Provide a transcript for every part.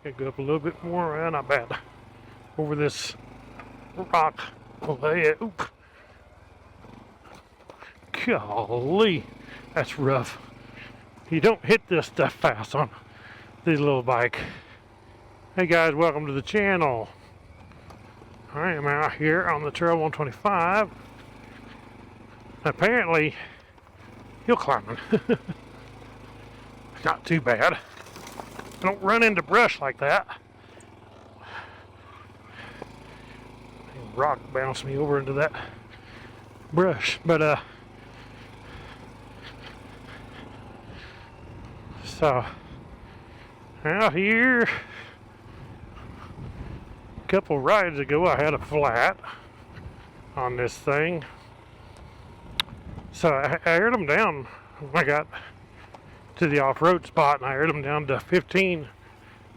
Gotta go up a little bit more, not bad. Over this rock. Oh, yeah. Oop. Golly, that's rough. You don't hit this stuff fast on this little bike. Hey guys, welcome to the channel. I am out here on the Trail 125. Apparently, hill climbing. Not too bad. I don't run into brush like that. Rock bounced me over into that brush, but so out here, a couple rides ago I had a flat on this thing, so I aired them down when I got to the off-road spot, and I aired them down to 15,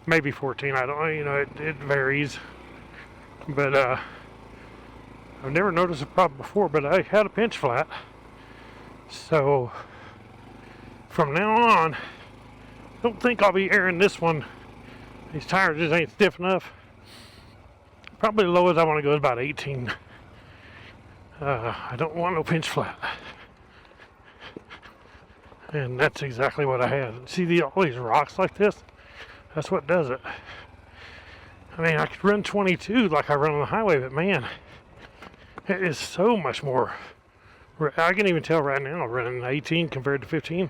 maybe 14, I don't know, you know, it varies, but I've never noticed a problem before, but I had a pinch flat, so from now on, don't think I'll be airing this one. These tires just ain't stiff enough. Probably the lowest I want to go is about 18. I don't want no pinch flat. And that's exactly what I had. See all these rocks like this? That's what does it. I mean, I could run 22 like I run on the highway, but man, it is so much more. I can even tell right now, running 18 compared to 15,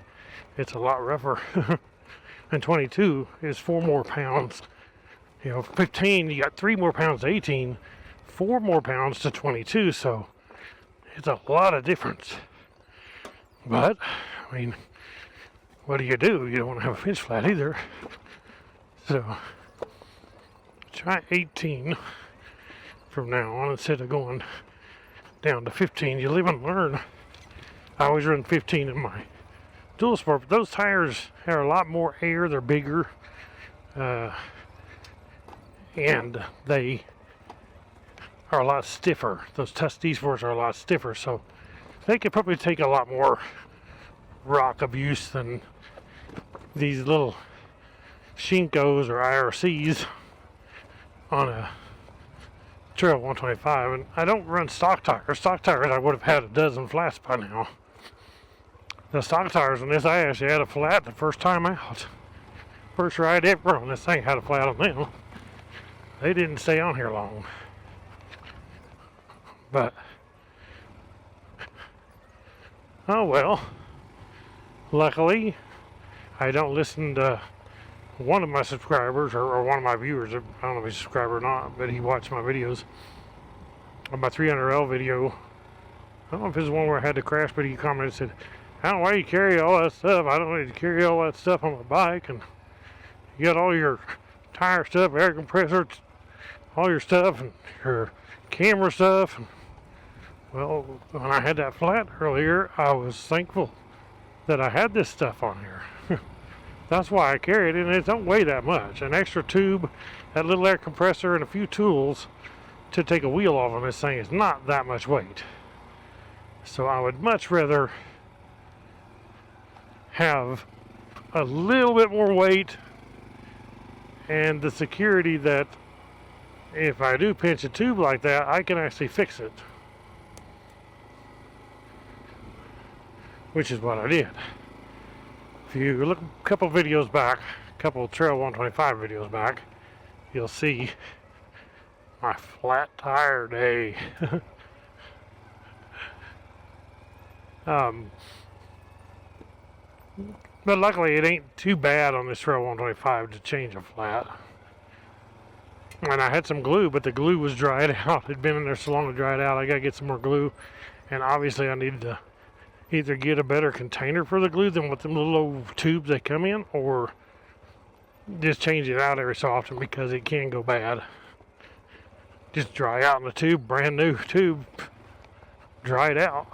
it's a lot rougher. And 22 is 4 more pounds. You know, 15, you got 3 more pounds to 18, 4 more pounds to 22, so it's a lot of difference. But, I mean, what do? You don't want to have a pinch flat either. So, try 18 from now on instead of going down to 15. You live and learn. I always run 15 in my dual sport, but those tires have a lot more air, they're bigger, and they are a lot stiffer. Those Tusties forks are a lot stiffer, so they could probably take a lot more rock abuse than these little Shinkos or IRCs on a Trail 125. And I don't run stock tires. Stock tires, I would have had a dozen flats by now. The stock tires on this, I actually had a flat the first time out. First ride ever on this thing had a flat on them. They didn't stay on here long. But, oh well. Luckily, I don't listen to one of my subscribers, or one of my viewers. I don't know if he's a subscriber or not, but he watched my videos. On my 300L video, I don't know if it's the one where I had to crash, but he commented and said, I don't know why you carry all that stuff. I don't need to carry all that stuff on my bike. And you got all your tire stuff, air compressor, all your stuff, and your camera stuff. And, well, when I had that flat earlier, I was thankful that I had this stuff on here. That's why I carry it, and it don't weigh that much. An extra tube, that little air compressor, and a few tools to take a wheel off on this thing is not that much weight. So I would much rather have a little bit more weight and the security that if I do pinch a tube like that, I can actually fix it, which is what I did. If you look a couple videos back, a couple Trail 125 videos back, you'll see my flat tire day. But luckily it ain't too bad on this Trail 125 to change a flat. And I had some glue, but the glue was dried out. It'd been in there so long it dried out. I gotta get some more glue. And obviously I needed to either get a better container for the glue than with them little old tubes they come in, or just change it out every so often because it can go bad. Just dry out in the tube, brand new tube, dried out.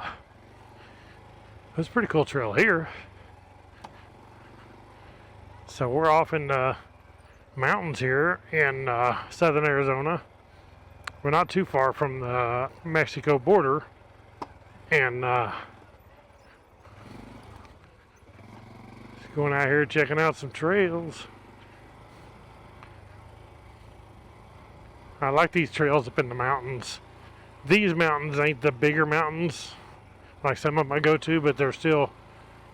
It's a pretty cool trail here. So we're off in the mountains here in southern Arizona. We're not too far from the Mexico border, and going out here checking out some trails. I like these trails up in the mountains. These mountains ain't the bigger mountains like some of them I go to, but they're still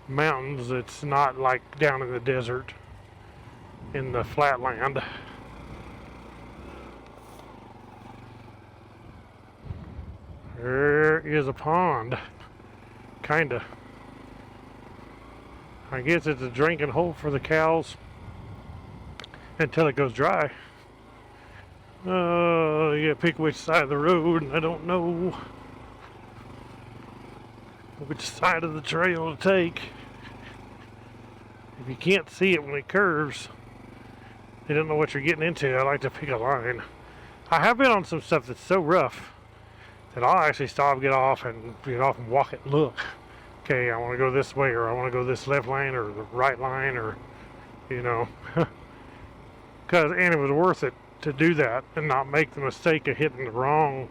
mountains. It's not like down in the desert, in the flatland. There is a pond. Kinda. I guess it's a drinking hole for the cows until it goes dry. Oh, you gotta pick which side of the road, and I don't know which side of the trail to take. If you can't see it when it curves, you don't know what you're getting into. I like to pick a line. I have been on some stuff that's so rough that I'll actually stop, get off and walk it and look. Okay, I want to go this way, or I want to go this left lane, or the right line, or, you know. And it was worth it to do that and not make the mistake of hitting the wrong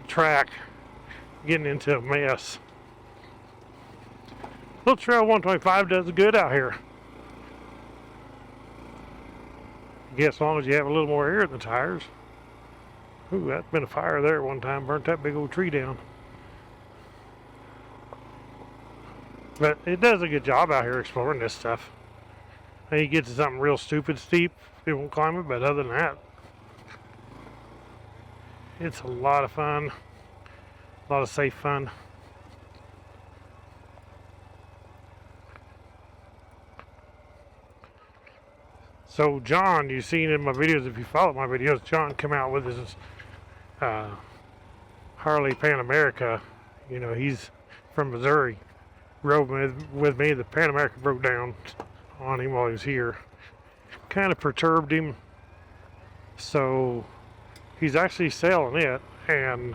track, getting into a mess. Little Trail 125 does good out here. I guess as long as you have a little more air in the tires. Ooh, that's been a fire there one time, burnt that big old tree down. But it does a good job out here exploring this stuff. And you get to something real stupid steep, it won't climb it, but other than that, it's a lot of fun, a lot of safe fun. So John, you've seen in my videos, if you follow my videos, John come out with his Harley Pan America. You know, he's from Missouri. Rode with me. The Pan America broke down on him while he was here. Kind of perturbed him. So he's actually selling it, and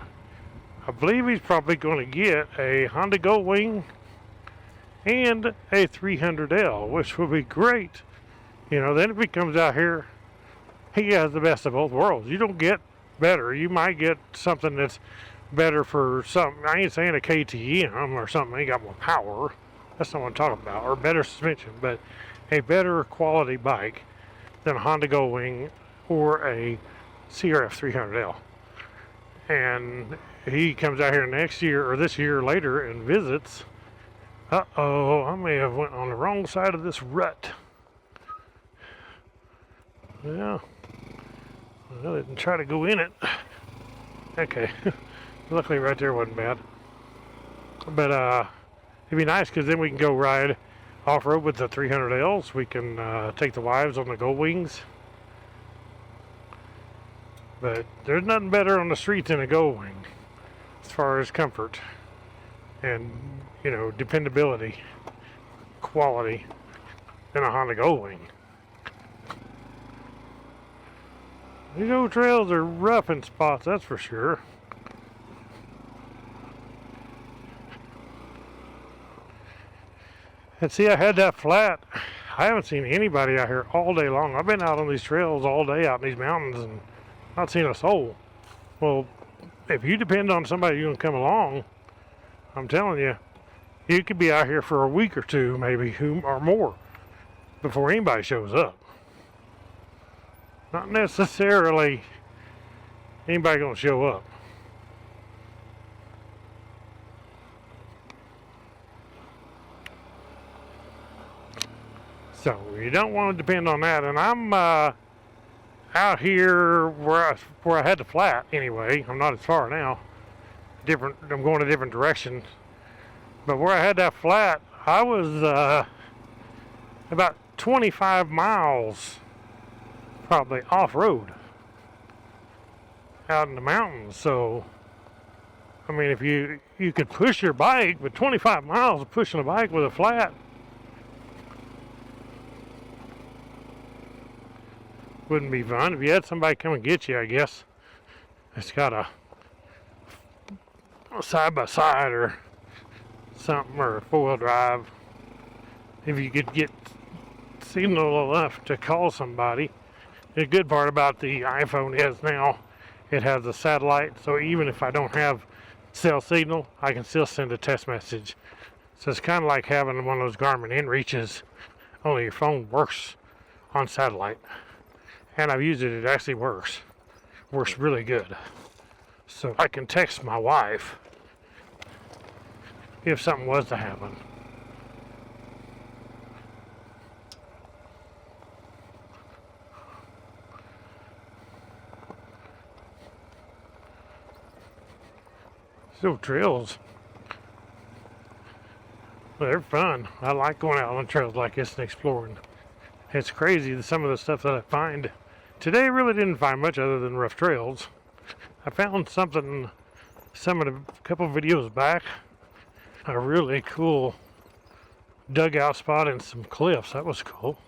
I believe he's probably going to get a Honda Goldwing and a 300L, which would be great. You know, then if he comes out here, he has the best of both worlds. You don't get better. You might get something that's better for something. I ain't saying a KTM or something ain't got more power. That's not what I'm talking about. Or better suspension, but a better quality bike than a Honda Goldwing or a CRF 300L. And he comes out here next year or this year later and visits. Uh-oh, I may have went on the wrong side of this rut. Yeah, well, I didn't try to go in it. Okay, luckily right there wasn't bad. But it'd be nice because then we can go ride off-road with the 300Ls. We can take the wives on the Goldwings. But there's nothing better on the streets than a Goldwing as far as comfort and, you know, dependability, quality than a Honda Goldwing. These old trails are rough in spots, that's for sure. And see, I had that flat. I haven't seen anybody out here all day long. I've been out on these trails all day out in these mountains and not seen a soul. Well, if you depend on somebody who's going to come along, I'm telling you, you could be out here for a week or two, maybe, or more, before anybody shows up. Not necessarily anybody gonna show up. So you don't want to depend on that. And I'm out here where I had the flat anyway. I'm not as far now. I'm going a different direction. But where I had that flat, I was about 25 miles. Probably off-road out in the mountains. So I mean, if you could push your bike with 25 miles of pushing a bike with a flat, wouldn't be fun. If you had somebody come and get you, I guess it's got a side by side or something, or a four-wheel drive. If you could get signal enough to call somebody. The good part about the iPhone is now it has a satellite, so even if I don't have cell signal, I can still send a text message. So it's kind of like having one of those Garmin inReaches, only your phone works on satellite. And I've used it, it actually works. works really good. So I can text my wife if something was to happen. So trails, they're fun. I like going out on trails like this and exploring. It's crazy some of the stuff that I find. Today I really didn't find much other than rough trails. I found something, a couple of videos back, a really cool dugout spot in some cliffs. That was cool.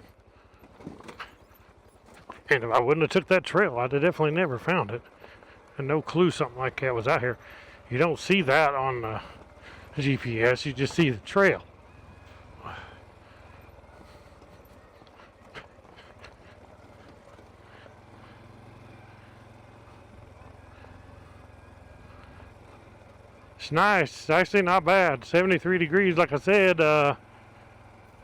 And if I wouldn't have took that trail, I'd have definitely never found it. And no clue something like that was out here. You don't see that on the GPS, you just see the trail. It's nice. It's actually not bad. 73 degrees, like I said. And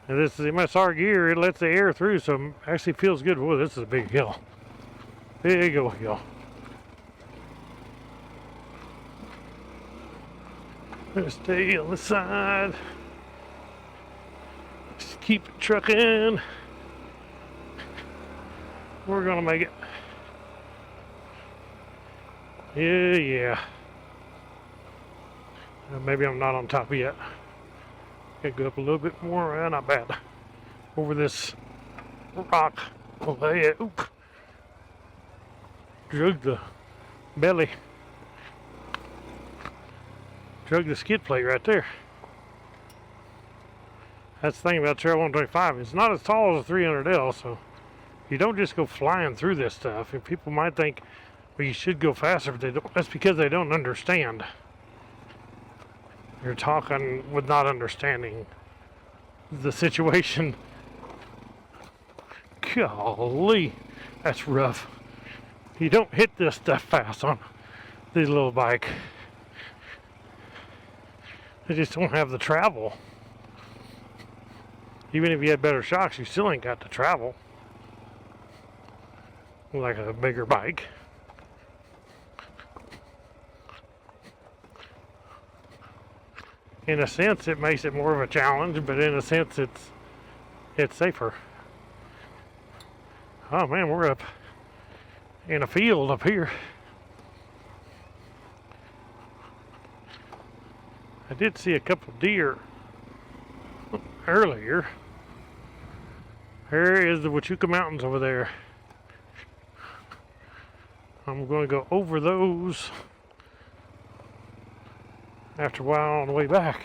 this is MSR gear. It lets the air through, so it actually feels good. Whoa, this is a big hill. Big old hill. Let's stay on the side. Just keep it trucking. We're gonna make it. Yeah. Maybe I'm not on top yet. Gotta go up a little bit more. Not bad. Over this rock. Oh, yeah. Oop. Drug the belly. Drug the skid plate right there. That's the thing about Trail 125. It's not as tall as a 300L, so you don't just go flying through this stuff. And people might think, well, you should go faster, but they don't. That's because they don't understand. You're talking with not understanding the situation. Golly, that's rough. You don't hit this stuff fast on this little bike. They just don't have the travel. Even if you had better shocks, you still ain't got the travel like a bigger bike. In a sense, it makes it more of a challenge, but in a sense, it's safer. Oh man, we're up in a field up here. I did see a couple of deer earlier. There is the Huachuca Mountains over there. I'm going to go over those after a while on the way back.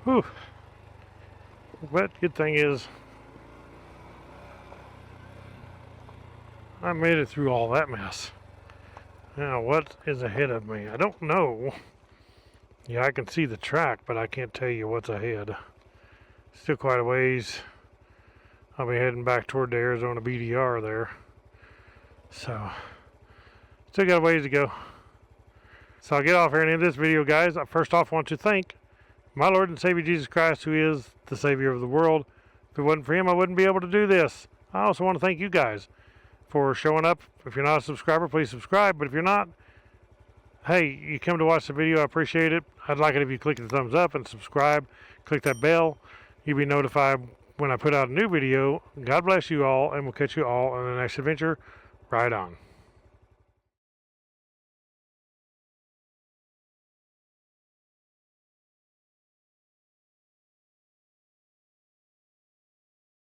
Whew. But good thing is I made it through all that mess. Now what is ahead of me? I don't know. Yeah, I can see the track, but I can't tell you what's ahead. Still quite a ways. I'll be heading back toward the Arizona BDR there. So, still got a ways to go. So I'll get off here and end this video, guys. First off, I want to thank my Lord and Savior Jesus Christ, who is the Savior of the world. If it wasn't for Him, I wouldn't be able to do this. I also want to thank you guys for showing up. If you're not a subscriber, please subscribe. But if you're not, hey, you come to watch the video, I appreciate it. I'd like it if you click the thumbs up and subscribe. Click that bell. You'll be notified when I put out a new video. God bless you all, and we'll catch you all on the next adventure. Ride on.